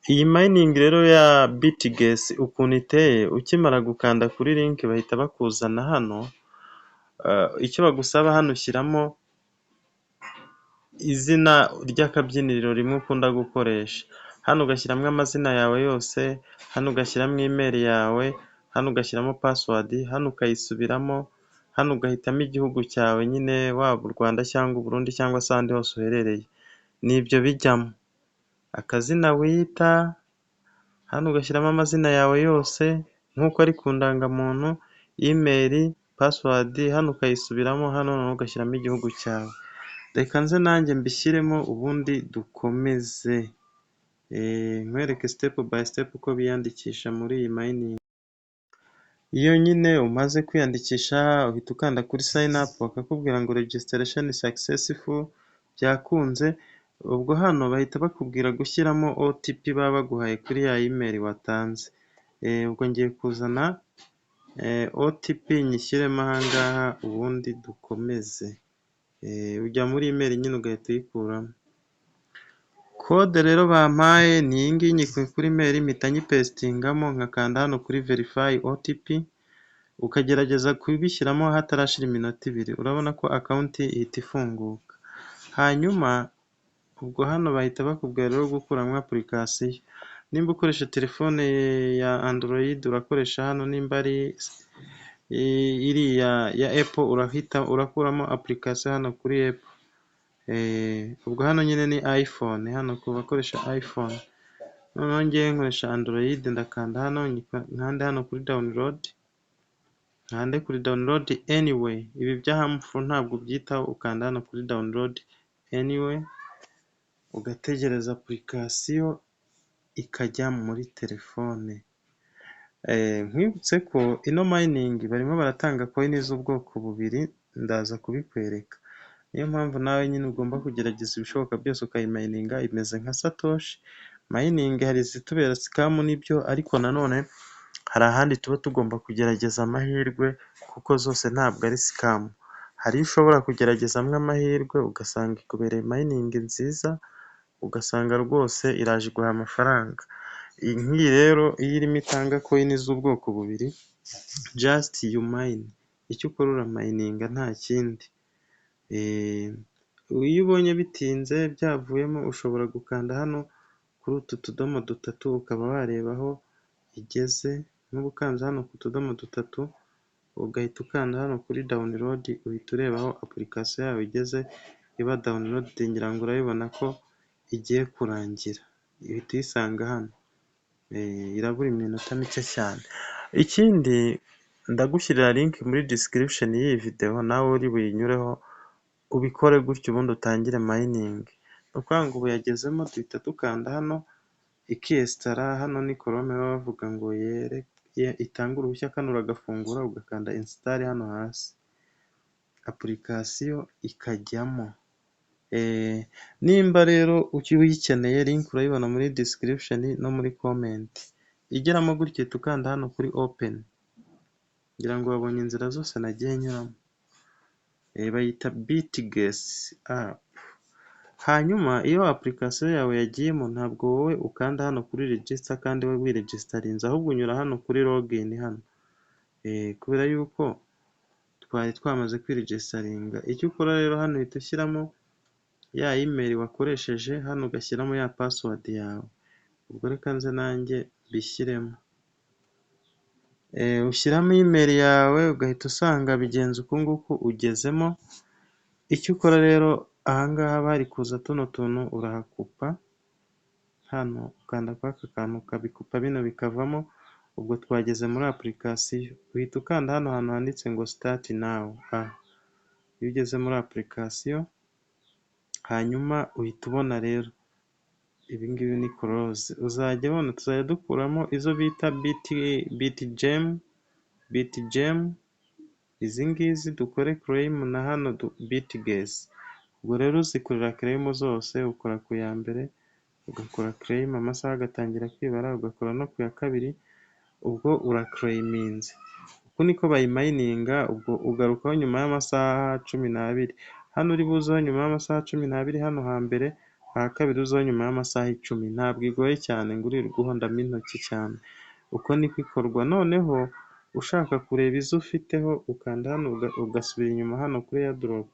Iyi mining rero ya Bitges ukuntu iteye, ukimara gukanda kuri link bahita bakuzana hano, icyo bagusaba hano ushyiramo izina ry'akabyiniriro rimwe ukunda gukoresha, hano ugashyiramo amazina yawe yose, hano ugashyiramo email yawe, hano ugashyiramo password, hano ukayisubiramo, hano ugahitamo igihugu cyawe nyine waba u Rwanda cyangwa u Burundi cyangwa se ahandi hose uherereye, nibyo bijyamo, akazina wita, hano ugashyiramo amazina yawe yose nk'uko ari ku ndangamuntu, email, password, hano ukayisubiramo, hano ugashyiramo igihugu cyawe. Reka nze nanjye mbishyiremo ubundi dukomeze, nkwereke step by step uko biyandikisha muri iyi mining. Iyo nyine umaze kwiyandikisha uhita ukanda kuri sign up bakakubwira ngo registration successful, byakunze, ubwo hano bahita bakubwira gushyiramo OTP baba baguhaye kuri ya email watanze, ubwo ngiye kuzana OTP nyishyiremo aha ngaha ubundi dukomeze. Ujya muri email nyine ugahita uyikuramo. Kode rero bampaye ni iyi ngiyi, nyikuye kuri email mpita nyipesitingamo, nkakanda hano kuri verify OTP, ukagerageza kubishyiramo hatarashira iminota 2, urabona ko account ihita ifunguka. Hanyuma ubwo hano bahita bakubwira rero gukuramo application. Nimba ukoresha telefone ya Android urakoresha hano, nimba ari iriya ya Apple urakuramo application hano kuri Apple. Ubwo hano nyine ni iPhone, hano ku bakoresha iPhone. Noneho ngewe nkoresha Android, ndakanda hano, nkande hano kuri download, nkande kuri download anyway. Ibi bya harmful ntabwo byitaho, ukanda hano kuri download anyway, ugategereza application ikajya muri telefone. Nkwibutse ko ino mining barimo baratanga coin z'ubwoko bubiri, ndaza kubikwereka. Niyo mpamvu nawe nyine ugomba kugerageza ibishoboka byose ukayimayininga, imeze nka Satoshi. Mining hari izitubera scam nibyo, ariko nanone hari ahandi tuba tugomba kugerageza amahirwe, kuko zose ntabwo ari scam. Hari ushobora kugeragezamo amahirwe ugasanga ikubereye mining nziza, ugasanga rwose iraje iguha amafaranga. Nk'iyi rero iyo irimo itanga coin z'ubwoko bubiri, just you mine, icyo ukora uramayininga nta kindi. Iyo ubonye bitinze byavuyemo, ushobora gukanda hano kuri utu tudomo dutatu ukaba wareba aho igeze, n'ubu ukanze hano ku tudomo dutatu ugahita ukanda hano kuri download, uhita ureba aho application yawe igeze iba download, ngira ngo urabibona ko igiye kurangira, uhita uyisanga hano, irabura iminota mike cyane. Ikindi ndagushyirira link muri description y'iyi video, nawe uri buyinyureho ubikore gutyo ubundi utangire mining. Ni ukuvuga ngo ubu yagezemo, duhita dukanda hano ikiyesitara, hano ni Chrome baba bavuga ngo itange uruhushya, kano uragafungura ugakanda install hano hasi, application ikajyamo. Nimba rero uyikeneye, link urayibona muri description no muri comment. Igeramo gutyo uhita ukanda hano kuri open, ngira ngo wabonye inzira zose nagiye nyuramo. Bayita Bitges app. Hanyuma iyo application yawe yagiyemo, ntabwo wowe ukanda hano kuri register kandi we wiregistarinze, ahubwo unyura hano kuri login hano, kubera yuko twari twamaze kwiregistaringa. Icyo ukora rero hano uhita ushyiramo ya email wakoresheje, hano ugashyiramo ya password yawe. Ubwo reka nze nanjye bishyiremo, ushyiramo email yawe, ugahita usanga bigenze uku nguku, ugezemo. Icyo ukora rero ahangaha bari kuza tuno tuntu urahakupa, hano ukanda kwa aka kantu ukabikupa, bino bikavamo. Ubwo twageze muri application, uhita ukanda hano hantu handitse ngo start now. Iyo ugeze muri application, hanyuma uhita ubona rero ibi ngibi ni close, uzajya ubona tuzajya dukuramo izo bita Bitgem, izi ngizi dukore claim, na hano Bitges. Ubwo rero uzikorera claim zose, ukora ku ya mbere ugakora claim, amasaha agatangira kwibara, ugakora no ku ya kabiri, ubwo uraclaiminze. Uku niko bayimayininga. Ubwo ugarukaho nyuma y'amasaha 12, hano uri buzeho nyuma y'amasaha 12 hano hambere kabiri uzaho nyuma y'amasaha 10. Ntabwo igoye cyane ngo uririrwe uhondamo intoki cyane. Uko niko ikorwa. Noneho ushaka kureba izo ufiteho ukanda hano ugasubira inyuma hano kuri airdrop,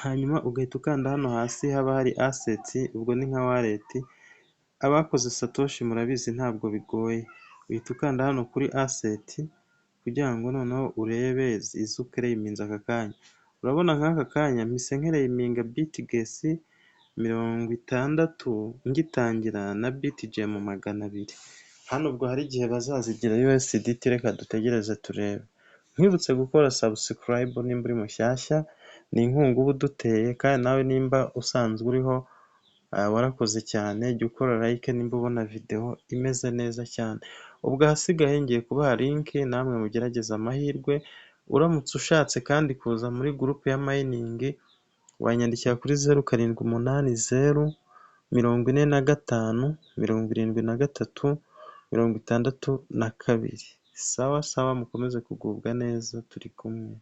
hanyuma ugahita ukanda hano hasi haba hari assets, ubwo ni nka wallet. Abakoze Satoshi murabizi ntabwo bigoye. Uhita ukanda hano kuri asset kugira ngo noneho urebe izo ukereyiminze aka kanya. Urabona nk'aka kanya mpise nkereyiminga BitGes 60 ngitangira na BitGem 200. Hano ubwo hari igihe bazazigira USDT, reka dutegereze turebe. Nkwibutse gukora subscribe nimba uri mushyashya, ni inkunga uba uduteye, kandi nawe nimba usanzwe uriho warakoze cyane, jya ukora like nimba ubona video imeze neza cyane. Ubwo ahasigaye ngiye kubaha link, namwe mugerageza amahirwe. Uramutse ushatse kandi kuza muri groupe ya mining, wanyandikira kuri 0780457362. Sawa sawa, mukomeze kugubwa neza, turi kumwe.